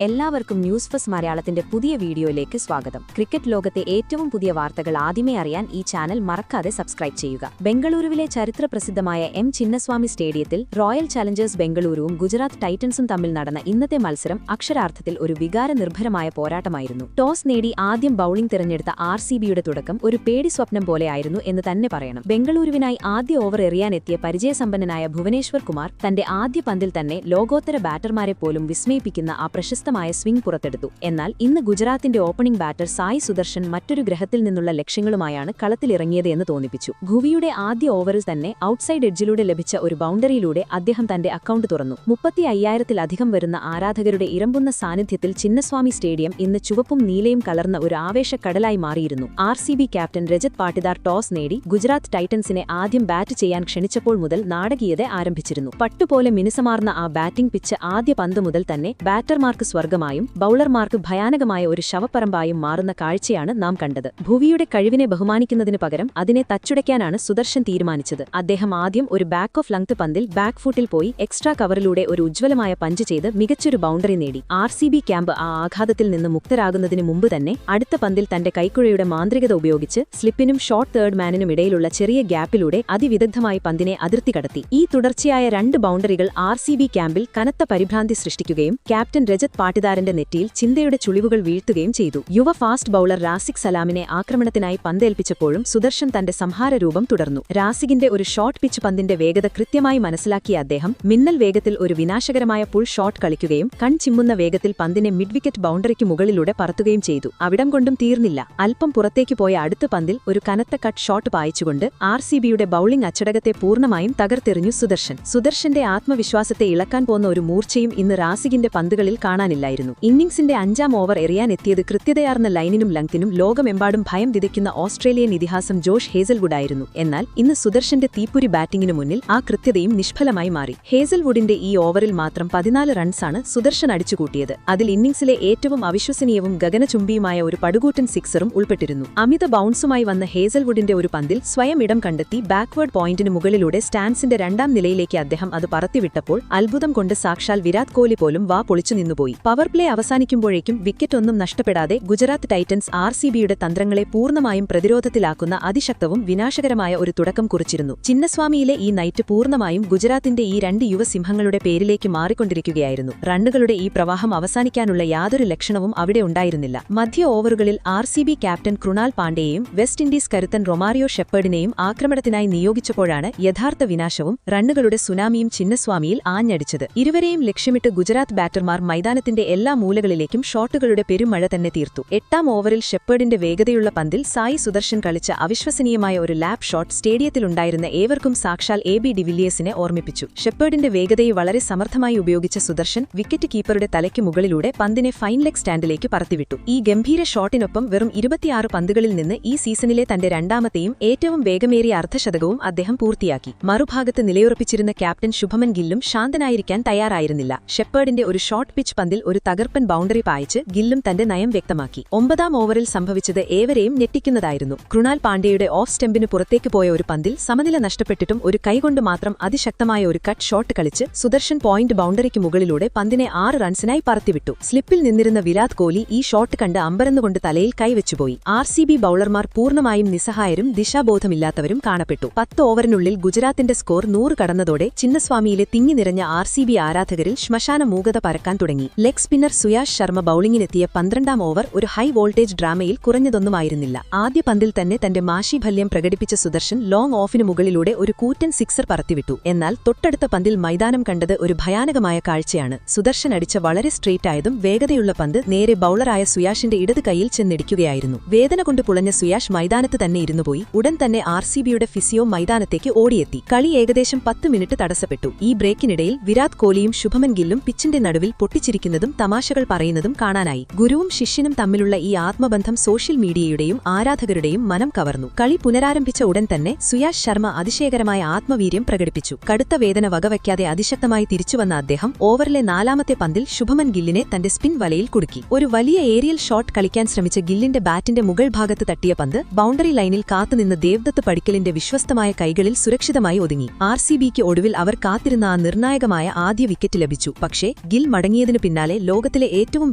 എല്ലാവർക്കും news first മലയാളത്തിന്റെ പുതിയ വീഡിയോയിലേക്ക് സ്വാഗതം. ക്രിക്കറ്റ് ലോകത്തെ ഏറ്റവും പുതിയ വാർത്തകൾ ആദ്യമേ അറിയാൻ ഈ ചാനൽ മറക്കാതെ സബ്സ്ക്രൈബ് ചെയ്യുക. ബംഗളൂരുവിലെ ചരിത്രപ്രസിദ്ധമായ എം ചിന്നസ്വാമി സ്റ്റേഡിയത്തിൽ റോയൽ ചലഞ്ചേഴ്സ് ബംഗളൂരുവും ഗുജറാത്ത് ടൈറ്റൻസും തമ്മിൽ നടന്ന ഇന്നത്തെ മത്സരം അക്ഷരാർത്ഥത്തിൽ ഒരു വികാരനിർഭരമായ പോരാട്ടമായിരുന്നു. ടോസ് നേടി ആദ്യം ബൌളിംഗ് തിരഞ്ഞെടുത്ത ആർസിബിയുടെ തുടക്കം ഒരു പേടി സ്വപ്നം പോലെയായിരുന്നു എന്ന് തന്നെ പറയണം. ബംഗളൂരുവിനായി ആദ്യ ഓവർ എറിയാനെത്തിയ പരിചയസമ്പന്നനായ ഭുവനേശ്വർ കുമാർ തന്റെ ആദ്യ പന്തിൽ തന്നെ ലോകോത്തര ബാറ്റർമാരെ പോലും വിസ്മയിപ്പിക്കുന്ന ആ പ്രശസ്തമായ സ്വിംഗ് പുറത്തെടുത്തു. എന്നാൽ ഇന്ന് ഗുജറാത്തിന്റെ ഓപ്പണിംഗ് ബാറ്റർ സായി സുദർശൻ മറ്റൊരു ഗ്രഹത്തിൽ നിന്നുള്ള ലക്ഷ്യങ്ങളുമായാണ് കളത്തിലിറങ്ങിയത് എന്ന് തോന്നിപ്പിച്ചു. ഭുവിയുടെ ആദ്യ ഓവറിൽ തന്നെ ഔട്ട്സൈഡ് എഡ്ജിലൂടെ ലഭിച്ച ഒരു ബൌണ്ടറിയിലൂടെ അദ്ദേഹം തന്റെ അക്കൗണ്ട് തുറന്നു. 35,000-ത്തിലധികം വരുന്ന ആരാധകരുടെ ഇരമ്പുന്ന സാന്നിധ്യത്തിൽ ചിന്നസ്വാമി സ്റ്റേഡിയം ഇന്ന് ചുവപ്പും നീലയും കലർന്ന ഒരു ആവേശക്കടലായി മാറിയിരുന്നു. RCB captain Rajat Patidar toss നേടി ഗുജറാത്ത് ടൈറ്റൻസിനെ ആദ്യം ബാറ്റ് ചെയ്യാൻ ക്ഷണിച്ചപ്പോൾ മുതൽ നാടകീയത ആരംഭിച്ചിരുന്നു. പട്ടുപോലെ മിനുസമാർന്ന ആ ബാറ്റിംഗ് പിച്ച് ആദ്യ പന്ത് മുതൽ തന്നെ ബാറ്റർമാർക്ക് സ്വർഗമായും ബൌളർമാർക്ക് ഭയാനകമായ ഒരു ശവപ്പറമ്പായും മാറുന്ന കാഴ്ചയാണ് നാം കണ്ടത്. ഭുവിയുടെ കഴിവിനെ ബഹുമാനിക്കുന്നതിനു പകരം അതിനെ തച്ചുടയ്ക്കാനാണ് സുദർശൻ തീരുമാനിച്ചത്. അദ്ദേഹം ആദ്യം ഒരു ബാക്ക് ഓഫ് ലെങ്ത് പന്തിൽ ബാക്ക് ഫുട്ടിൽ പോയി എക്സ്ട്രാ കവറിലൂടെ ഒരു ഉജ്ജ്വലമായ പഞ്ച് ചെയ്ത് മികച്ചൊരു ബൌണ്ടറി നേടി. ആർസിബി ക്യാമ്പ് ആ ആഘാതത്തിൽ നിന്ന് മുക്തരാകുന്നതിന് മുമ്പ് തന്നെ അടുത്ത പന്തിൽ തന്റെ കൈക്കുഴയുടെ മാന്ത്രികത ഉപയോഗിച്ച് സ്ലിപ്പിനും ഷോർട്ട് തേർഡ് മാനിനും ഇടയിലുള്ള ചെറിയ ഗ്യാപ്പിലൂടെ അതിവിദഗ്ധമായി പന്തിനെ അതിർത്തി കടത്തി. ഈ തുടർച്ചയായ 2 ബൌണ്ടറികൾ ആർസിബി ക്യാമ്പിൽ കനത്ത പരിഭ്രാന്തി സൃഷ്ടിക്കുകയും ക്യാപ്റ്റൻ രജത് പാട്ടിദാറിന്റെ നെറ്റിയിൽ ചിന്തയുടെ ചുളിവുകൾ വീഴ്ത്തുകയും ചെയ്തു. യുവ ഫാസ്റ്റ് ബൌളർ റാസിക് സലാമിനെ ആക്രമണത്തിനായി പന്തേൽപ്പിച്ചപ്പോഴും സുദർശൻ തന്റെ സംഹാരരൂപം തുടർന്നു. റാസികിന്റെ ഒരു ഷോർട്ട് പിച്ച് പന്തിന്റെ വേഗത കൃത്യമായി മനസ്സിലാക്കിയ അദ്ദേഹം മിന്നൽ വേഗത്തിൽ ഒരു വിനാശകരമായ പുൾ ഷോട്ട് കളിക്കുകയും കൺചിമ്മുന്ന വേഗത്തിൽ പന്തിനെ മിഡ് വിക്കറ്റ് ബൌണ്ടറിക്ക് മുകളിലൂടെ പറത്തുകയും ചെയ്തു. അവിടം കൊണ്ടും തീർന്നില്ല. അല്പം പുറത്തേക്ക് പോയ അടുത്ത പന്തിൽ ഒരു കനത്ത കട്ട് ഷോട്ട് പായിച്ചുകൊണ്ട് ആർസിബിയുടെ ബൌളിംഗ് അച്ചടകത്തെ പൂർണ്ണമായും തകർത്തെറിഞ്ഞു സുദർശൻ. സുദർശന്റെ ആത്മവിശ്വാസത്തെ ഇളക്കാൻ പോന്ന ഒരു മൂർച്ചയും ഇന്ന് റാസികിന്റെ പന്തുകളിൽ കാണാനില്ലായിരുന്നു. ഇന്നിംഗ്സിന്റെ 5ാം ഓവർ എറിയാനെത്തിയത് കൃത്യതയാർന്ന ലൈനിനും ലെങ്തിനും ലോകമെമ്പാടും ഭയം വിതയ്ക്കുന്ന ഓസ്ട്രേലിയൻ ഇതിഹാസം ജോഷ് ഹേസൽവുഡായിരുന്നു. എന്നാൽ ഇന്ന് സുദർശന്റെ തീപ്പൊരി ബാറ്റിംഗിനു മുന്നിൽ ആ കൃത്യതയും നിഷ്ഫലമായി മാറി. ഹേസൽവുഡിന്റെ ഈ ഓവറിൽ മാത്രം 14 റൺസാണ് സുദർശൻ അടിച്ചുകൂട്ടിയത്. അതിൽ ഇന്നിംഗ്സിലെ ഏറ്റവും അവിശ്വസനീയവും ഗഗനചുംബിയുമായ ഒരു പടുകൂട്ടൻ സിക്സറും ഉൾപ്പെട്ടിരുന്നു. അമിത ബൌൺസുമായി വന്ന ഹേസൽവുഡിന്റെ ഒരു പന്തിൽ സ്വയം ഇടം കണ്ടെത്തി ബാക്ക്വേർഡ് പോയിന്റിന് മുകളിലൂടെ സ്റ്റാൻസിന്റെ 2ാം നിലയിലേക്ക് അദ്ദേഹം അത് പറത്തിവിട്ടപ്പോൾ അത്ഭുതം കൊണ്ട് സാക്ഷാൽ വിരാട് കോഹ്ലി പോലും വാ പൊളിച്ചു നിന്നുപോയി. പവർ പ്ലേ അവസാനിക്കുമ്പോഴേക്കും വിക്കറ്റൊന്നും നഷ്ടപ്പെടാതെ ഗുജറാത്ത് ടൈറ്റൻസ് ആർസിബിയുടെ തന്ത്രങ്ങളെ പൂർണ്ണമായും പ്രതിരോധത്തിലാക്കുന്ന അതിശക്തവും വിനാശകരമായ ഒരു തുടക്കം കുറിച്ചിരുന്നു. ചിന്നസ്വാമിയിലെ ഈ നൈറ്റ് പൂർണ്ണമായും ഗുജറാത്തിന്റെ ഈ 2 യുവസിംഹങ്ങളുടെ പേരിലേക്ക് മാറിക്കൊണ്ടിരിക്കുകയായിരുന്നു. റണ്ണുകളുടെ ഈ പ്രവാഹം അവസാനിക്കാനുള്ള യാതൊരു ലക്ഷണവും അവിടെ ഉണ്ടായിരുന്നില്ല. മധ്യ ഓവറുകളിൽ ആർസിബി ക്യാപ്റ്റൻ കൃണാൽ പാണ്ഡെയെയും വെസ്റ്റ് ഇൻഡീസ് കരുത്തൻ റൊമാരിയോ ഷെപ്പേർഡിനെയും ആക്രമണത്തിനായി നിയോഗിച്ചപ്പോഴാണ് യഥാർത്ഥ വിനാശവും റണ്ണുകളുടെ സുനാമിയും ചിന്നസ്വാമിയിൽ ആഞ്ഞടിച്ചത്. ഇരുവരെയും ലക്ഷ്യമിട്ട് ഗുജറാത്ത് ബാറ്റർമാർ മൈതാനത്തിന്റെ എല്ലാ മൂലകളിലേക്കും ഷോട്ടുകളുടെ പെരുമഴ തന്നെ തീർത്തു. 8ാം ഓവറിൽ ഷെപ്പേർഡിന്റെ വേഗതയുള്ള പന്തിൽ സായി സുദർശൻ കളിച്ച അവിശ്വസനീയമായ ഒരു ലാപ്പ് ഷോട്ട് സ്റ്റേഡിയത്തിലുണ്ടായിരുന്ന ഏവർക്കും സാക്ഷാൽ AB ഡിവില്ലിയേഴ്സിനെ ഓർമ്മിപ്പിച്ചു. ഷെപ്പേർഡിന്റെ വേഗതയെ വളരെ സമർത്ഥമായി ഉപയോഗിച്ച സുദർശൻ വിക്കറ്റ് കീപ്പറുടെ തലയ്ക്ക് മുകളിലൂടെ പന്തിനെ ഫൈൻ ലെഗ് സ്റ്റാൻഡിലേക്ക് പറത്തിവിട്ടു. ഈ ഗംഭീര ഷോട്ടിനൊപ്പം വെറും 26 പന്തുകളിൽ നിന്ന് ഈ സീസണിലെ തന്റെ 2ാമത്തെയും ഏറ്റവും വേഗമേറിയ അർദ്ധശതകവും അദ്ദേഹം പൂർത്തിയാക്കി. മറുഭാഗത്ത് നിലയുറപ്പിച്ചിരുന്ന ക്യാപ്റ്റൻ ശുഭമൻ ഗില്ലും ശാന്തനായിരിക്കാൻ തയ്യാറായിരുന്നില്ല. ഷെപ്പേർഡിന്റെ ഒരു ഷോർട്ട് പിച്ച് പന്തിൽ ഒരു തകർപ്പൻ ബൌണ്ടറി പായിച്ച് ഗില്ലും തന്റെ നയം വ്യക്തമാക്കി. 9ാം ഓവറിൽ സംഭവിച്ചത് ഏവരെയും ഞെട്ടിക്കുന്നതായിരുന്നു. കൃണാൽ പാണ്ഡെയുടെ ഓഫ് സ്റ്റെമ്പിന് പുറത്തേക്ക് പോയ ഒരു പന്തിൽ സമനില നഷ്ടപ്പെട്ടിട്ടും ഒരു കൈകൊണ്ട് മാത്രം അതിശക്തമായ ഒരു കട്ട് ഷോട്ട് കളിച്ച് സുദർശൻ പോയിന്റ് ബൌണ്ടറിക്ക് മുകളിലൂടെ പന്തിനെ 6 റൺസിനായി പറത്തിവിട്ടു. സ്ലിപ്പിൽ നിന്നിരുന്ന വിരാട് കോഹ്ലി ഈ ഷോട്ട് കണ്ട് അമ്പരന്നുകൊണ്ട് തലയിൽ കൈവച്ചുപോയി. ആർസിബി ബൌളർമാർ പൂർണ്ണമായും നിസ്സഹായരും ദിശാബോധമില്ലാത്തവരും കാണപ്പെട്ടു. 10 ഓവറിനുള്ളിൽ ഗുജറാത്തിന്റെ സ്കോർ 100 കടന്നതോടെ ചിന്നസ്വാമിയിലെ തിങ്ങി നിറഞ്ഞ ആർസിബി ആരാധകരിൽ ശ്മശാന മൂകത പരക്കാൻ തുടങ്ങി. ലെഗ് സ്പിന്നർ സുയാഷ് ശർമ്മ ബൌളിംഗിനെത്തിയ 12ാം ഓവർ ഒരു ഹൈ വോൾട്ടേജ് ഡ്രാമയിൽ കുറഞ്ഞതൊന്നുമായിരുന്നില്ല. ആദ്യ പന്തിൽ തന്നെ തന്റെ മാഷിഭല്യം പ്രകടിപ്പിച്ച സുദർശൻ ലോങ് ഓഫിനു മുകളിലൂടെ ഒരു കൂറ്റൻ സിക്സർ പറത്തിവിട്ടു. എന്നാൽ തൊട്ടടുത്ത പന്തിൽ മൈതാനം കണ്ടത് ഒരു ഭയാനകമായ കാഴ്ചയാണ്. സുദർശൻ അടിച്ച വളരെ സ്ട്രെയിറ്റായതും വേഗതയുള്ള പന്ത് നേരെ ബൌളറായ സുയാഷിന്റെ ഇടത് കൈയിൽ ചെന്നിടിക്കുകയായിരുന്നു. വേദന കൊണ്ട് പുളഞ്ഞ സുയാഷ് മൈതാനത്ത് തന്നെ ഇരുന്നുപോയി. ഉടൻ തന്നെ ആർസിബിയുടെ ഫിസിയോ മൈതാനത്തേക്ക് ഓടിയെത്തി. കളി ഏകദേശം 10 മിനിറ്റ് തടസ്സപ്പെട്ടു. ഈ ബ്രേക്കിനിടയിൽ വിരാട് കോഹ്ലിയും ശുഭമൻ ഗില്ലും പിച്ചിന്റെ നടുവിൽ പൊട്ടിച്ചിരിക്കുന്നതും തമാശകൾ പറയുന്നതും കാണാനായി. ഗുരുവും ശിഷ്യനും തമ്മിലുള്ള ഈ ആത്മബന്ധം സോഷ്യൽ മീഡിയയുടെയും ആരാധകരുടെയും മനം കവർന്നു. കളി പുനരാരംഭിച്ച ഉടൻ തന്നെ സുയാഷ് ശർമ്മ അതിശയകരമായ ആത്മവീര്യം പ്രകടിപ്പിച്ചു. കടുത്ത വേദന വകവയ്ക്കാതെ അതിശക്തമായി തിരിച്ചുവന്ന അദ്ദേഹം ഓവറിലെ 4ാമത്തെ പന്തിൽ ശുഭമൻ ഗില്ലിനെ തന്റെ സ്പിൻ വലയിൽ കുടുക്കി. ഒരു വലിയ ഏരിയൽ ഷോട്ട് കളിക്കാൻ ശ്രമിച്ച ഗില്ലിന്റെ ബാറ്റിന്റെ മുകൾ ഭാഗത്ത് തട്ടിയ പന്ത് ബൌണ്ടറി ലൈനിൽ കാത്തുനിന്ന് ദേവ്ദത്ത് പടിക്കലിന്റെ വിശ്വസ്തമായ കൈകളിൽ സുരക്ഷിതമായി ഒതുങ്ങി. ആർസിബിക്ക് ഒടുവിൽ അവർ കാത്തിരുന്ന ആ നിർണായകമായ ആദ്യ വിക്കറ്റ് ലഭിച്ചു. പക്ഷേ ഗിൽ മടങ്ങിയതിനു പിന്നാലെ പിന്നാലെ ലോകത്തിലെ ഏറ്റവും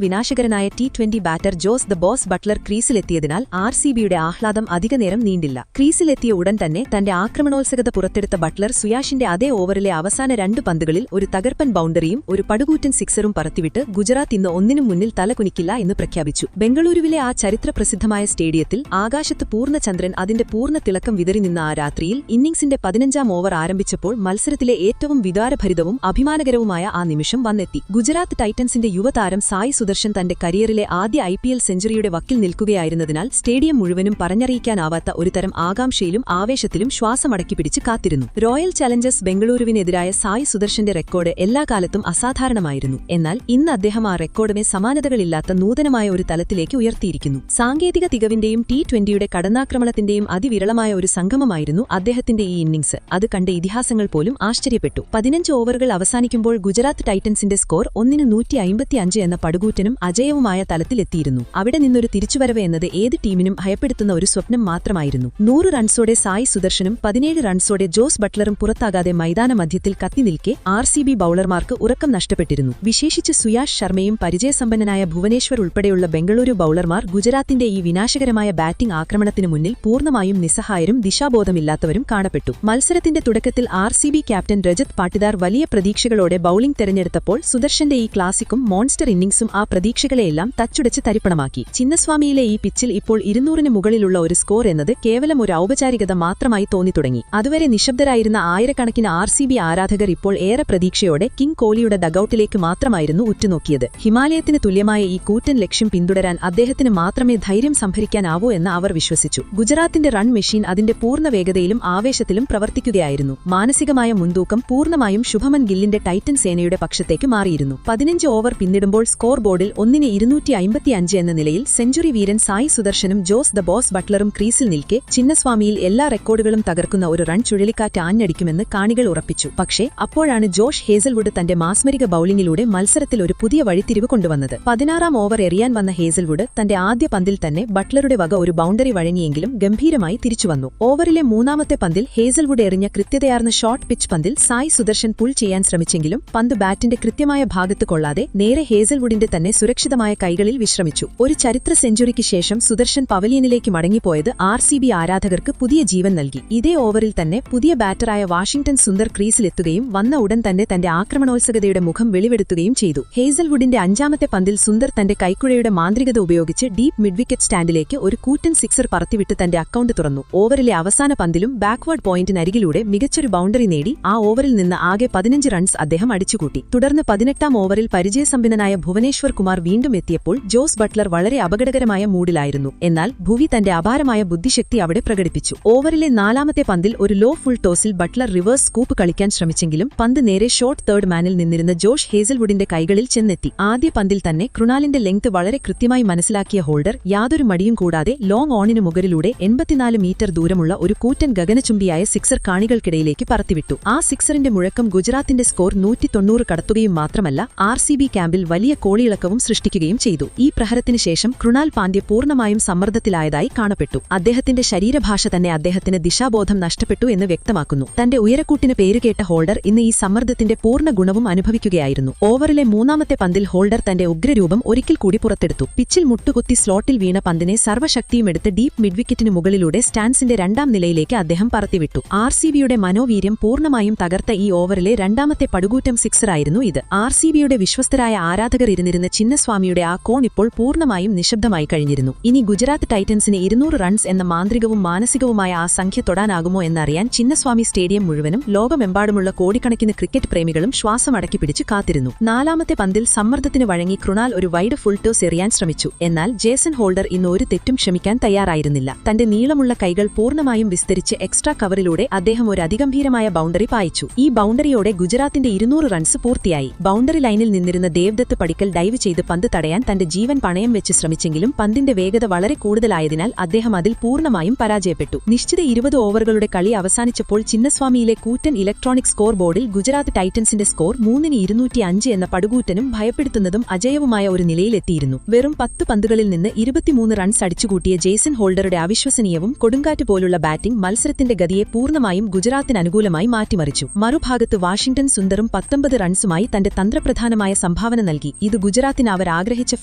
വിനാശകരനായ T20 batter Jos the boss Buttler ക്രീസിലെത്തിയതിനാൽ RCBയുടെ ആഹ്ലാദം അധികനേരം നീണ്ടില്ല. ക്രീസിലെത്തിയ ഉടൻ തന്നെ തന്റെ ആക്രമണോത്സുകത പുറത്തെടുത്ത ബട്ട്ലർ സുയാഷിന്റെ അതേ ഓവറിലെ അവസാന 2 പന്തുകളിൽ ഒരു തകർപ്പൻ ബൗണ്ടറിയും ഒരു പടുകൂറ്റൻ സിക്സറും പറത്തിവിട്ട് ഗുജറാത്ത് ഇന്ന് ഒന്നിനും മുന്നിൽ തലകുനിക്കില്ല എന്ന് പ്രഖ്യാപിച്ചു. ബംഗളൂരുവിലെ ആ ചരിത്രപ്രസിദ്ധമായ സ്റ്റേഡിയത്തിൽ ആകാശത്ത് പൂർണ്ണചന്ദ്രൻ അതിന്റെ പൂർണ്ണ തിളക്കം വിതറി നിന്ന ആ രാത്രിയിൽ ഇന്നിംഗ്സിന്റെ 15ാം ഓവർ ആരംഭിച്ചപ്പോൾ മത്സരത്തിലെ ഏറ്റവും വികാരഭരിതവും അഭിമാനകരവുമായ ആ നിമിഷം വന്നെത്തി. ഗുജറാത്ത് ടൈറ്റൻസിന്റെ യുവതാരം സായി സുദർശൻ തന്റെ കരിയറിലെ ആദ്യ IPL സെഞ്ചുറിയുടെ വക്കിൽ നിൽക്കുകയായിരുന്നതിനാൽ സ്റ്റേഡിയം മുഴുവനും പറഞ്ഞറിയിക്കാനാവാത്ത ഒരുതരം ആകാംക്ഷയിലും ആവേശത്തിലും ശ്വാസമടക്കിപ്പിടിച്ച് കാത്തിരുന്നു. റോയൽ ചലഞ്ചേഴ്സ് ബംഗളൂരുവിനെതിരായ സായി സുദർശന്റെ റെക്കോർഡ് എല്ലാ കാലത്തും അസാധാരണമായിരുന്നു. എന്നാൽ ഇന്ന് അദ്ദേഹം ആ റെക്കോർഡിനെ സമാനതകളില്ലാത്ത നൂതനമായ ഒരു തലത്തിലേക്ക് ഉയർത്തിയിരിക്കുന്നു. സാങ്കേതിക തികവിന്റെയും T20യുടെ കടന്നാക്രമണത്തിന്റെയും അതിവിരളമായ ഒരു സംഗമമായിരുന്നു അദ്ദേഹത്തിന്റെ ഈ ഇന്നിംഗ്സ്. അത് കണ്ട ഇതിഹാസങ്ങൾ പോലും ആശ്ചര്യപ്പെട്ടു. 15 ഓവറുകൾ അവസാനിക്കുമ്പോൾ ഗുജറാത്ത് ടൈറ്റൻസിന്റെ സ്കോർ 155 എന്ന പടുകൂറ്റനും അജയവുമായ തലത്തിലെത്തിയിരുന്നു. അവിടെ നിന്നൊരു തിരിച്ചുവരവ് എന്നത് ഏത് ടീമിനും ഭയപ്പെടുത്തുന്ന ഒരു സ്വപ്നം മാത്രമായിരുന്നു. 100 റൺസോടെ സായി സുദർശനും 17 റൺസോടെ ജോസ് ബട്ട്ലറും പുറത്താകാതെ മൈതാന മധ്യത്തിൽ കത്തിനിൽക്കെ RCB ബൌളർമാർക്ക് ഉറക്കം നഷ്ടപ്പെട്ടിരുന്നു. വിശേഷിച്ച് സുയാഷ് ശർമ്മയും പരിചയസമ്പന്നനായ ഭുവനേശ്വർ ഉൾപ്പെടെയുള്ള ബംഗളൂരു ബൌളർമാർ ഗുജറാത്തിന്റെ ഈ വിനാശകരമായ ബാറ്റിംഗ് ആക്രമണത്തിനു മുന്നിൽ പൂർണ്ണമായും നിസ്സഹായരും ദിശാബോധമില്ലാത്തവരും കാണപ്പെട്ടു. മത്സരത്തിന്റെ തുടക്കത്തിൽ RCB ക്യാപ്റ്റൻ രജത് പാട്ടിദാർ വലിയ പ്രതീക്ഷകളോടെ ബൌളിംഗ് തെരഞ്ഞെടുത്തപ്പോൾ സുദർശന്റെ ഈ ക്ലാസിക്കും മോൺസ്റ്റർ ഇന്നിംഗ്സും ആ പ്രതീക്ഷകളെയെല്ലാം തച്ചുടച്ച് തരിപ്പണമാക്കി. ചിന്നസ്വാമിയിലെ ഈ പിച്ചിൽ ഇപ്പോൾ 200ന് മുകളിലുള്ള ഒരു സ്കോർ എന്നത് കേവലം ഒരു ഔപചാരികത മാത്രമായി തോന്നിത്തുടങ്ങി. അതുവരെ നിശബ്ദരായിരുന്ന ആയിരക്കണക്കിന് RCB ആരാധകർ ഇപ്പോൾ ഏറെ പ്രതീക്ഷയോടെ കിങ് കോഹ്ലിയുടെ ഡഗൌട്ടിലേക്ക് മാത്രമായിരുന്നു ഉറ്റുനോക്കിയത്. ഹിമാലയത്തിന് തുല്യമായ ഈ കൂറ്റൻ ലക്ഷ്യം പിന്തുടരാൻ അദ്ദേഹത്തിന് മാത്രമേ ധൈര്യം സംഭരിക്കാനാവൂ എന്ന് അവർ വിശ്വസിച്ചു. ഗുജറാത്തിന്റെ റൺ മെഷീൻ അതിന്റെ പൂർണ്ണ വേഗതയിലും ആവേശത്തിലും പ്രവർത്തിക്കുകയായിരുന്നു. മാനസികമായ മുൻതൂക്കം പൂർണ്ണമായും ശുഭമൻ ഗില്ലിന്റെ ടൈറ്റൻ സേനയുടെ പക്ഷത്തേക്ക് മാറിയിരുന്നു. 15 ഓവർ പിന്നിടുമ്പോൾ സ്കോർ ബോർഡിൽ 1-255 എന്ന നിലയിൽ സെഞ്ചുറി വീരൻ സായി സുദർശനും ജോസ് ദ ബോസ് ബട്ട്ലറും ക്രീസിൽ നിൽക്കെ ചിന്നസ്വാമിയിൽ എല്ലാ റെക്കോർഡുകളും തകർക്കുന്ന ഒരു റൺ ചുഴലിക്കാറ്റ് ആഞ്ഞടിക്കുമെന്ന് കാണികൾ ഉറപ്പിച്ചു. പക്ഷേ അപ്പോഴാണ് ജോഷ് ഹേസൽവുഡ് തന്റെ മാസ്മരിക ബൌളിംഗിലൂടെ മത്സരത്തിൽ ഒരു പുതിയ വഴിത്തിരിവ് കൊണ്ടുവന്നത്. 16ാം ഓവർ എറിയാൻ വന്ന ഹേസൽവുഡ് തന്റെ ആദ്യ പന്തിൽ തന്നെ ബട്ട്ലറുടെ വക ഒരു ബൌണ്ടറി വഴങ്ങിയെങ്കിലും ഗംഭീരമായി തിരിച്ചുവന്നു. ഓവറിലെ 3ാമത്തെ പന്തിൽ ഹേസൽവുഡ് എറിഞ്ഞ കൃത്യതയാർന്ന ഷോർട്ട് പിച്ച് പന്തിൽ സായി സുദർശൻ പുൾ ചെയ്യാൻ ശ്രമിച്ചെങ്കിലും പന്ത് ബാറ്റിന്റെ കൃത്യമായ ഭാഗത്ത് കൊള്ളാതെ നേരെ ഹേസൽവുഡിന്റെ തന്നെ സുരക്ഷിതമായ കൈകളിൽ വിശ്രമിച്ചു. ഒരു ചരിത്ര സെഞ്ചുറിക്ക് ശേഷം സുദർശൻ പവലിയനിലേക്ക് മടങ്ങിപ്പോയത് RCB ആരാധകർക്ക് പുതിയ ജീവൻ നൽകി. ഇതേ ഓവറിൽ തന്നെ പുതിയ ബാറ്ററായ വാഷിംഗ്ടൺ സുന്ദർ ക്രീസിലെത്തുകയും വന്ന ഉടൻ തന്നെ തന്റെ ആക്രമണോത്സുകതയുടെ മുഖം വെളിവെടുത്തുകയും ചെയ്തു. ഹേസൽവുഡിന്റെ 5ാമത്തെ പന്തിൽ സുന്ദർ തന്റെ കൈക്കുഴയുടെ മാന്ത്രികത ഉപയോഗിച്ച് ഡീപ് മിഡ്വിക്കറ്റ് സ്റ്റാൻഡിലേക്ക് ഒരു കൂറ്റൻ സിക്സർ പറത്തിവിട്ട് തന്റെ അക്കൌണ്ട് തുറന്നു. ഓവറിലെ അവസാന പന്തിലും ബാക്ക്വേർഡ് പോയിന്റിനരികിലൂടെ മികച്ചൊരു ബൌണ്ടറി നേടി ആ ഓവറിൽ നിന്ന് ആകെ 15 റൺസ് അദ്ദേഹം അടിച്ചുകൂട്ടി. തുടർന്ന് 18ാം ഓവറിൽ പരിചയസമ്പന്നനായ ഭുവനേശ്വർ കുമാർ വീണ്ടും എത്തിയപ്പോൾ ജോസ് ബട്ട്ലർ വളരെ അപകടകരമായ മൂഡിലായിരുന്നു. എന്നാൽ ഭുവി തന്റെ അപാരമായ ബുദ്ധിശക്തി അവിടെ പ്രകടിപ്പിച്ചു. ഓവറിലെ 4ാമത്തെ പന്തിൽ ഒരു ലോ ഫുൾ ടോസിൽ ബട്ട്ലർ റിവേഴ്സ് സ്കൂപ്പ് കളിക്കാൻ ശ്രമിച്ചെങ്കിലും പന്ത് നേരെ ഷോർട്ട് തേർഡ് മാനിൽ നിന്നിരുന്ന ജോഷ് ഹേസൽവുഡിന്റെ കൈകളിൽ ചെന്നെത്തി. ആദ്യ പന്തിൽ തന്നെ കൃണാലിന്റെ ലെങ്ത് വളരെ കൃത്യമായി മനസ്സിലാക്കിയ ഹോൾഡർ യാതൊരു മടിയും കൂടാതെ ലോങ് ഓണിനു മുകളിലൂടെ 84 മീറ്റർ ദൂരമുള്ള ഒരു കൂറ്റൻ ഗഗനചുംബിയായ സിക്സർ കാണികൾക്കിടയിലേക്ക് പറത്തിവിട്ടു. ആ സിക്സറിന്റെ മുഴക്കം ഗുജറാത്തിന്റെ സ്കോർ 190 കടത്തുകയും മാത്രമല്ല RCB ക്യാമ്പിൽ വലിയ കോളിയിളക്കവും സൃഷ്ടിക്കുകയും ചെയ്തു. ഈ പ്രഹരത്തിന് ശേഷം കൃണാൽ പാണ്ഡ്യ പൂർണ്ണമായും സമ്മർദ്ദത്തിലായതായി കാണപ്പെട്ടു. അദ്ദേഹത്തിന്റെ ശരീരഭാഷ തന്നെ അദ്ദേഹത്തിന് ദിശാബോധം നഷ്ടപ്പെട്ടു എന്ന് വ്യക്തമാക്കുന്നു. തന്റെ ഉയരക്കൂട്ടിന് പേരുകേട്ട ഹോൾഡർ ഇന്ന് ഈ സമ്മർദ്ദത്തിന്റെ പൂർണ്ണ ഗുണവും അനുഭവിക്കുകയായിരുന്നു. ഓവറിലെ 3ാമത്തെ പന്തിൽ ഹോൾഡർ തന്റെ ഉഗ്രരൂപം ഒരിക്കൽ കൂടി പുറത്തെടുത്തു. പിച്ചിൽ മുട്ടുകുത്തി സ്ലോട്ടിൽ വീണ പന്തിനെ സർവ്വശക്തിയുമെടുത്ത് ഡീപ് മിഡ്വിക്കറ്റിനു മുകളിലൂടെ സ്റ്റാൻസിന്റെ 2ാം നിലയിലേക്ക് അദ്ദേഹം പറത്തിവിട്ടു. RCBയുടെ മനോവീര്യം പൂർണ്ണമായും തകർത്ത ഈ ഓവറിലെ 2ാമത്തെ പടുകൂറ്റം സിക്സറായിരുന്നു ഇത്. RCBയുടെ വിശ്വസ്തരായ ആരാധകർ ഇരുന്നിരുന്ന ചിന്നസ്വാമിയുടെ ആ കോൺ ഇപ്പോൾ പൂർണ്ണമായും നിശബ്ദമായി കഴിഞ്ഞിരുന്നു. ഇനി ഗുജറാത്ത് ടൈറ്റൻസിന് 200 റൺസ് എന്ന മാന്ത്രികവും മാനസികവുമായ ആ സംഖ്യ തൊടാനാകുമോ എന്നറിയാൻ ചിന്നസ്വാമി സ്റ്റേഡിയം മുഴുവനും ലോകമെമ്പാടുമുള്ള കോടിക്കണക്കിന് ക്രിക്കറ്റ് പ്രേമികളും ശ്വാസമടക്കിപ്പിടിച്ച് കാത്തിരുന്നു. 4ാമത്തെ പന്തിൽ സമ്മർദ്ദത്തിന് വഴങ്ങി കൃണാൽ ഒരു വൈഡ് ഫുൾ ടോസ് എറിയാൻ ശ്രമിച്ചു. എന്നാൽ ജേസൺ ഹോൾഡർ ഇന്ന് ഒരു തെറ്റും ക്ഷമിക്കാൻ തയ്യാറായിരുന്നില്ല. തന്റെ നീളമുള്ള കൈകൾ പൂർണ്ണമായും വിസ്തരിച്ച് എക്സ്ട്രാ കവറിലൂടെ അദ്ദേഹം ഒരു അതിഗംഭീരമായ ബൌണ്ടറി പായിച്ചു. ഈ ബൌണ്ടറിയോടെ ഗുജറാത്തിന്റെ 200 റൺസ് പൂർത്തിയായി. ബൌണ്ടറി ലൈനിൽ നിന്നിരുന്ന ദേവ്ദത്ത് പടിക്കൽ ഡൈവ് ചെയ്ത് പന്ത് തടയാൻ തന്റെ ജീവൻ പണയം വെച്ച് ശ്രമിച്ചെങ്കിലും പന്തിന്റെ വേഗത വളരെ കൂടുതലായതിനാൽ അദ്ദേഹം അതിൽ പൂർണ്ണമായും പരാജയപ്പെട്ടു. നിശ്ചിത 20 ഓവറുകളുടെ കളി അവസാനിച്ചപ്പോൾ ചിന്നസ്വാമിയിലെ കൂറ്റൻ ഇലക്ട്രോണിക് സ്കോർ ബോർഡിൽ ഗുജറാത്ത് ടൈറ്റൻസിന്റെ സ്കോർ 3-205 എന്ന പടുകൂറ്റനും ഭയപ്പെടുത്തുന്നതും അജയവുമായ ഒരു നിലയിലെത്തിയിരുന്നു. വെറും 10 പന്തുകളിൽ നിന്ന് 23 റൺസ് അടിച്ചുകൂട്ടിയ ജേസൺ ഹോൾഡറുടെ അവിശ്വസനീയവും കൊടുങ്കാറ്റ് പോലുള്ള ബാറ്റിംഗ് മത്സരത്തിന്റെ ഗതിയെ പൂർണ്ണമായും ഗുജറാത്തിന് അനുകൂലമായി മാറ്റിമറിച്ചു. മറുഭാഗത്ത് വാഷിംഗ്ടൺ സുന്ദറും 19 റൺസുമായി തന്റെ തന്ത്രപ്രധാനമായ സംഭാവന സംഭാവന നൽകി. ഇത് ഗുജറാത്തിന് അവർ ആഗ്രഹിച്ച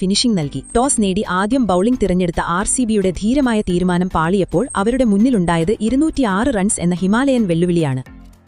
ഫിനിഷിംഗ് നൽകി. ടോസ് നേടി ആദ്യം ബൌളിംഗ് തിരഞ്ഞെടുത്ത ആർസിബിയുടെ ധീരമായ തീരുമാനം പാളിയപ്പോൾ അവരുടെ മുന്നിലുണ്ടായത് 206 റൺസ് എന്ന ഹിമാലയൻ വെല്ലുവിളിയാണ്.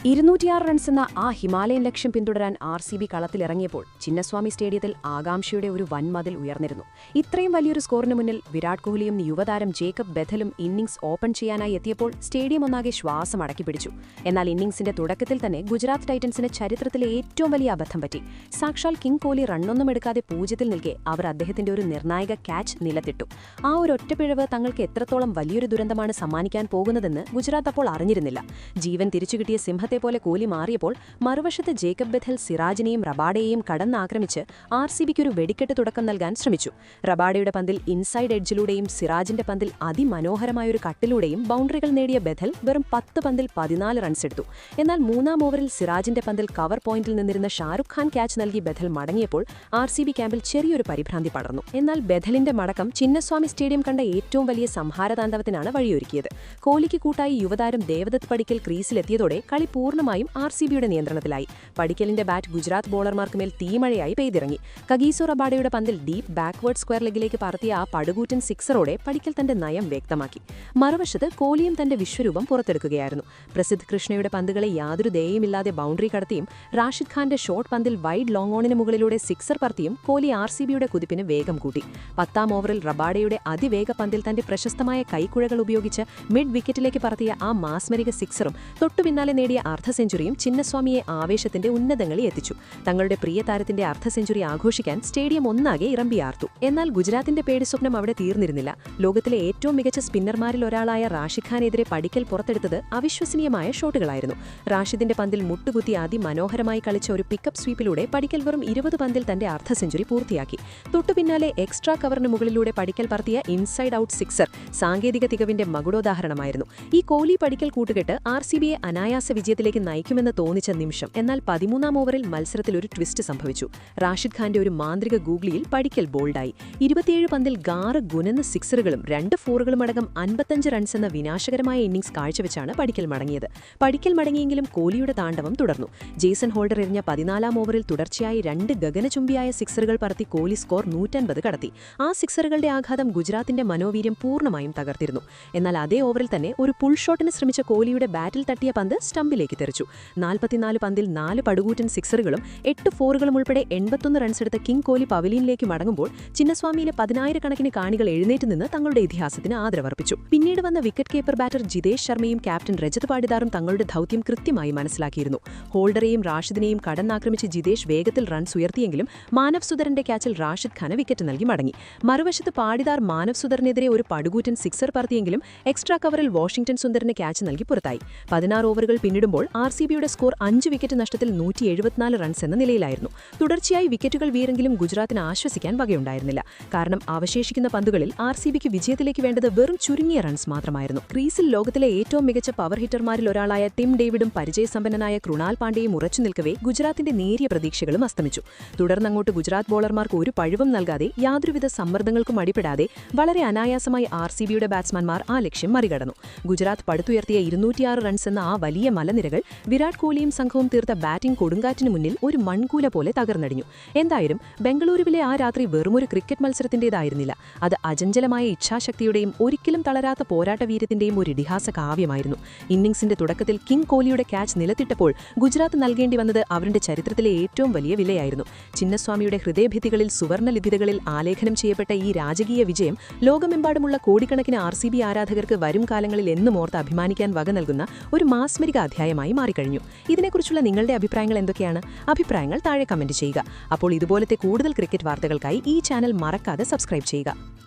206 റൺസ് എന്ന ആ ഹിമാലയൻ ലക്ഷ്യം പിന്തുടരാൻ ആർസിബി കളത്തിലിറങ്ങിയപ്പോൾ ചിന്നസ്വാമി സ്റ്റേഡിയത്തിൽ ആകാംക്ഷയുടെ ഒരു വൻമതിൽ ഉയർന്നിരുന്നു. ഇത്രയും വലിയൊരു സ്കോറിന് മുന്നിൽ വിരാട് കോഹ്ലിയും യുവതാരം ജേക്കബ് ബെഥലും ഇന്നിംഗ്സ് ഓപ്പൺ ചെയ്യാനായി എത്തിയപ്പോൾ സ്റ്റേഡിയം ഒന്നാകെ ശ്വാസം അടക്കിപ്പിടിച്ചു. എന്നാൽ ഇന്നിംഗ്സിന്റെ തുടക്കത്തിൽ തന്നെ ഗുജറാത്ത് ടൈറ്റൻസിന് ചരിത്രത്തിലെ ഏറ്റവും വലിയ അബദ്ധം പറ്റി. സാക്ഷാൽ കിങ് കോഹ്ലി റണ്ണൊന്നും എടുക്കാതെ 0-ൽ നിൽക്കെ അവർ അദ്ദേഹത്തിന്റെ ഒരു നിർണായക ക്യാച്ച് നിലത്തിട്ടു. ആ ഒരു ഒറ്റപ്പിഴവ് തങ്ങൾക്ക് എത്രത്തോളം വലിയൊരു ദുരന്തമാണ് സമ്മാനിക്കാൻ പോകുന്നതെന്ന് ഗുജറാത്ത് അപ്പോൾ അറിഞ്ഞിരുന്നില്ല. ജീവൻ തിരിച്ചുകിട്ടിയ പോലെ കോഹ്ലി മാറിയപ്പോൾ മറുവശത്ത് ജേക്കബ് ബെഥൽ സിറാജിനെയും റബാഡയെയും കടന്നാക്രമിച്ച് ആർസിബിക്ക് ഒരു വെടിക്കെട്ട് തുടക്കം നൽകാൻ ശ്രമിച്ചു. റബാഡയുടെ പന്തിൽ ഇൻസൈഡ് എഡ്ജിലൂടെയും സിറാജിന്റെ പന്തിൽ അതിമനോഹരമായൊരു കട്ടിലൂടെയും ബൗണ്ടറികൾ നേടിയ ബെഥൽ വെറും 10 പന്തിൽ 14 റൺസ് എടുത്തു. എന്നാൽ 3-ാം ഓവറിൽ സിറാജിന്റെ പന്തിൽ കവർ പോയിന്റിൽ നിന്നിരുന്ന ഷാറുഖ് ഖാൻ ക്യാച്ച് നൽകി ബെഥൽ മടങ്ങിയപ്പോൾ ആർസിബി ക്യാമ്പിൽ ചെറിയൊരു പരിഭ്രാന്തി പടർന്നു. എന്നാൽ ബെഥലിന്റെ മടക്കം ചിന്നസ്വാമി സ്റ്റേഡിയം കണ്ട ഏറ്റവും വലിയ സംഹാരതാണ്ഡവത്തിനാണ് വഴിയൊരുക്കിയത്. കോഹ്ലിക്ക് കൂട്ടായി യുവതാരം ദേവദത്ത് പടിക്കൽ ക്രീസിലെത്തിയതോടെ കളി പൂർണ്ണമായും ആർസിബിയുടെ നിയന്ത്രണത്തിലായി. പടിക്കലിന്റെ ബാറ്റ് ഗുജറാത്ത് ബോളർമാർക്ക് മേൽ തീമഴയായി പെയ്തിറങ്ങി. കഗീസോ റബാഡയുടെ പന്തിൽ ഡീപ് ബാക്ക്വേർഡ് സ്ക്വയർ ലെഗിലേക്ക് പറത്തിയ ആ പടുകൂറ്റൻ സിക്സറോടെ പടിക്കൽ തന്റെ നയം വ്യക്തമാക്കി. മറുവശത്ത് കോഹ്ലിയും തന്റെ വിശ്വരൂപം പുറത്തെടുക്കുകയായിരുന്നു. പ്രസിദ്ധ് കൃഷ്ണയുടെ പന്തുകളെ യാതൊരു ദയയുമില്ലാതെ ബൗണ്ടറി കടത്തിയും റാഷിദ് ഖാന്റെ ഷോട്ട് പന്തിൽ വൈഡ് ലോങ് ഓണിന് മുകളിലൂടെ സിക്സർ പറത്തിയും കോഹ്ലി ആർസിബിയുടെ കുതിപ്പിന് വേഗം കൂട്ടി. 10-ാം ഓവറിൽ റബാഡയുടെ അതിവേഗ പന്തിൽ തന്റെ പ്രശസ്തമായ കൈക്കുഴകൾ ഉപയോഗിച്ച് മിഡ് വിക്കറ്റിലേക്ക് പറത്തിയ ആ മാസ്മരിക സിക്സറും തൊട്ടുപിന്നാലെ നേടിയ അർദ്ധ സെഞ്ചുറിയും ചിന്നസ്വാമിയെ ആവേശത്തിന്റെ ഉന്നതങ്ങളിൽ എത്തിച്ചു. തങ്ങളുടെ പ്രിയ താരത്തിന്റെ അർദ്ധ സെഞ്ചുറി ആഘോഷിക്കാൻ സ്റ്റേഡിയം ഒന്നാകെ ഇറമ്പിയാർത്തു. എന്നാൽ ഗുജറാത്തിന്റെ പേടിസ്വപ്നം അവിടെ തീർന്നിരുന്നില്ല. ലോകത്തിലെ ഏറ്റവും മികച്ച സ്പിന്നർമാരിൽ ഒരാളായ റാഷിദ് ഖാനെതിരെ പടിക്കൽ പുറത്തെടുത്തത് അവിശ്വസനീയമായ ഷോട്ടുകളായിരുന്നു. റാഷിദിന്റെ പന്തിൽ മുട്ടുകുത്തി അതിമനോഹരമായി കളിച്ച ഒരു പിക്കപ്പ് സ്വീപ്പിലൂടെ പടിക്കൽ വെറും 20 പന്തിൽ തന്റെ അർദ്ധ സെഞ്ചുറി പൂർത്തിയാക്കി. തൊട്ടുപിന്നാലെ എക്സ്ട്രാ കവറിന് മുകളിലൂടെ പടിക്കൽ പറത്തിയ ഇൻസൈഡ് ഔട്ട് സിക്സർ സാങ്കേതിക തികവിന്റെ മകുടോദാഹരണമായിരുന്നു. ഈ കോഹ്ലി പടിക്കൽ കൂട്ടുകെട്ട് ആർസിബിയെ അനായാസ വിജയത്തിലേക്ക് നയിക്കുമെന്ന് തോന്നിച്ച നിമിഷം. എന്നാൽ 13-ാം ഓവറിൽ മത്സരത്തിൽ ഒരു ട്വിസ്റ്റ് സംഭവിച്ചു. റാഷിദ് ഖാന്റെ ഒരു മാന്ത്രിക ഗൂഗ്ലിയിൽ പടിക്കൽ ബോൾഡായി. 27 പന്തിൽ 6 ഗുനന്ന സിക്സറുകളും 2 ഫോറുകളും അടക്കം 55 റൺസ് എന്ന വിനാശകരമായ ഇന്നിംഗ്സ് കാഴ്ചവെച്ചാണ് പടിക്കൽ മടങ്ങിയത്. പടിക്കൽ മടങ്ങിയെങ്കിലും കോഹ്ലിയുടെ താണ്ഡവം തുടർന്നു. ജെയ്സൺ ഹോൾഡർ എറിഞ്ഞ 14-ാം ഓവറിൽ തുടർച്ചയായി 2 ഗഗനചുംബിയായ സിക്സറുകൾ പറത്തി കോഹ്ലി സ്കോർ 150 കടത്തി. ആ സിക്സറുകളുടെ ആഘാതം ഗുജറാത്തിന്റെ മനോവീര്യം പൂർണ്ണമായും തകർത്തിരുന്നു. എന്നാൽ അതേ ഓവറിൽ തന്നെ ഒരു പുൾ ഷോട്ടിന് ശ്രമിച്ച കോഹ്ലിയുടെ ബാറ്റിൽ തട്ടിയ പന്ത് സ്റ്റംപിലേക്ക് തെറിച്ചു. 44 പന്തിൽ 4 പടുകൂറ്റൻ സിക്സറുകളും 8 ഫോറുകളും ഉൾപ്പെടെ 81 റൺസെടുത്ത കിങ് കോഹ്ലി പവലിയനിലേക്ക് മടങ്ങുമ്പോൾ ചിന്നസ്വാമിയിലെ 10,000-കണക്കിന് കാണികൾ എഴുന്നേറ്റ് നിന്ന് തങ്ങളുടെ ഇതിഹാസത്തിന് ആദരവർപ്പിച്ചു. പിന്നീട് വന്ന വിക്കറ്റ് കീപ്പർ ബാറ്റർ ജിതേഷ് ശർമ്മയും ക്യാപ്റ്റൻ രജത് പാടിദാറും തങ്ങളുടെ ദൗത്യം കൃത്യമായി മനസ്സിലാക്കിയിരുന്നു. ഹോൾഡറെയും റാഷിദിനെയും കടന്നാക്രമിച്ച് ജിതേഷ് വേഗത്തിൽ റൺസ് ഉയർത്തിയെങ്കിലും മാനവ് സുന്ദറിന്റെ ക്യാച്ചിൽ റാഷിദ് ഖാന് വിക്കറ്റ് നൽകി മടങ്ങി. മറുവശത്ത് പാടിദാർ മാനവ് സുന്ദറിനെതിരെ ഒരു പടുകൂറ്റൻ സിക്സർ പറത്തിയെങ്കിലും എക്സ്ട്രാ കവറിൽ വാഷിംഗ്ടൺ സുന്ദറിന് ക്യാച്ച് നൽകി പുറത്തായി. 16 ഓവറുകൾ പിന്നിടുമ്പോൾ ആർസിബിയുടെ സ്കോർ 5 വിക്കറ്റ് നഷ്ടത്തിൽ 174 റൺസ് എന്ന നിലയിലായിരുന്നു. തുടർച്ചയായി വിക്കറ്റുകൾ വീരെങ്കിലും ഗുജറാത്തിന് ആശ്വസിക്കാൻ വകയുണ്ടായിരുന്നില്ല. കാരണം അവശേഷിക്കുന്ന പന്തുകളിൽ ആർസിബിക്ക് വിജയത്തിലേക്ക് വേണ്ടത് വെറും ചുരുങ്ങിയ റൺസ് മാത്രമായിരുന്നു. ക്രീസിൽ ലോകത്തിലെ ഏറ്റവും മികച്ച പവർ ഹിറ്റർമാരിൽ ഒരാളായ ടിം ഡേവിഡും പരിചയസമ്പന്നനായ കൃണാൽ പാണ്ഡ്യയും ഉറച്ചു നിൽക്കവേ ഗുജറാത്തിന്റെ നേരിയ പ്രതീക്ഷകളും അസ്തമിച്ചു. തുടർന്നങ്ങോട്ട് ഗുജറാത്ത് ബോളർമാർക്ക് ഒരു പഴിവും നൽകാതെ യാതൊരുവിധ സമ്മർദ്ദങ്ങൾക്കും അടിപ്പെടാതെ വളരെ അനായാസമായി ആർസിബിയുടെ ബാറ്റ്സ്മാൻമാർ ആ ലക്ഷ്യം മറികടന്നു. ഗുജറാത്ത് പടുത്തുയർത്തിയ 206 റൺസ് എന്ന ആ വലിയ മലനിരകൾ വിരാട് കോഹ്ലിയും സംഘവും തീർത്ത ബാറ്റിംഗ് കൊടുങ്കാറ്റിനു മുന്നിൽ ഒരു മൺകൂല പോലെ തകർന്നടിഞ്ഞു. എന്തായാലും ബംഗളൂരുവിലെ ആ രാത്രി വെറുമൊരു ക്രിക്കറ്റ് മത്സരത്തിന്റേതായിരുന്നില്ല. അത് അചഞ്ചലമായ ഇച്ഛാശക്തിയുടെയും ഒരിക്കലും തളരാത്ത പോരാട്ടവീര്യത്തിന്റെയും ഒരു ഇതിഹാസ കാവ്യമായിരുന്നു. ഇന്നിംഗ്സിന്റെ തുടക്കത്തിൽ കിങ് കോഹ്ലിയുടെ ക്യാച്ച് നിലത്തിട്ടപ്പോൾ ഗുജറാത്ത് നൽകേണ്ടി വന്നത് അവരുടെ ചരിത്രത്തിലെ ഏറ്റവും വലിയ വിലയായിരുന്നു. ചിന്നസ്വാമിയുടെ ഹൃദയഭിത്തികളിൽ സുവർണ്ണ ലിപികളിൽ ആലേഖനം ചെയ്യപ്പെട്ട ഈ രാജകീയ വിജയം ലോകമെമ്പാടുമുള്ള കോടിക്കണക്കിന് ആർസിബി ആരാധകർക്ക് വരും കാലങ്ങളിൽ എന്നും ഓർത്ത് അഭിമാനിക്കാൻ വക നൽകുന്ന ഒരു മാസ്മരിക അധ്യായമായി മാറിക്കഴിഞ്ഞു. ഇതിനെക്കുറിച്ചുള്ള നിങ്ങളുടെ അഭിപ്രായങ്ങൾ എന്തൊക്കെയാണ്? അഭിപ്രായങ്ങൾ താഴെ കമന്റ് ചെയ്യുക. അപ്പോൾ ഇതുപോലത്തെ കൂടുതൽ ക്രിക്കറ്റ് വാർത്തകൾക്കായി ഈ ചാനൽ മറക്കാതെ സബ്സ്ക്രൈബ് ചെയ്യുക.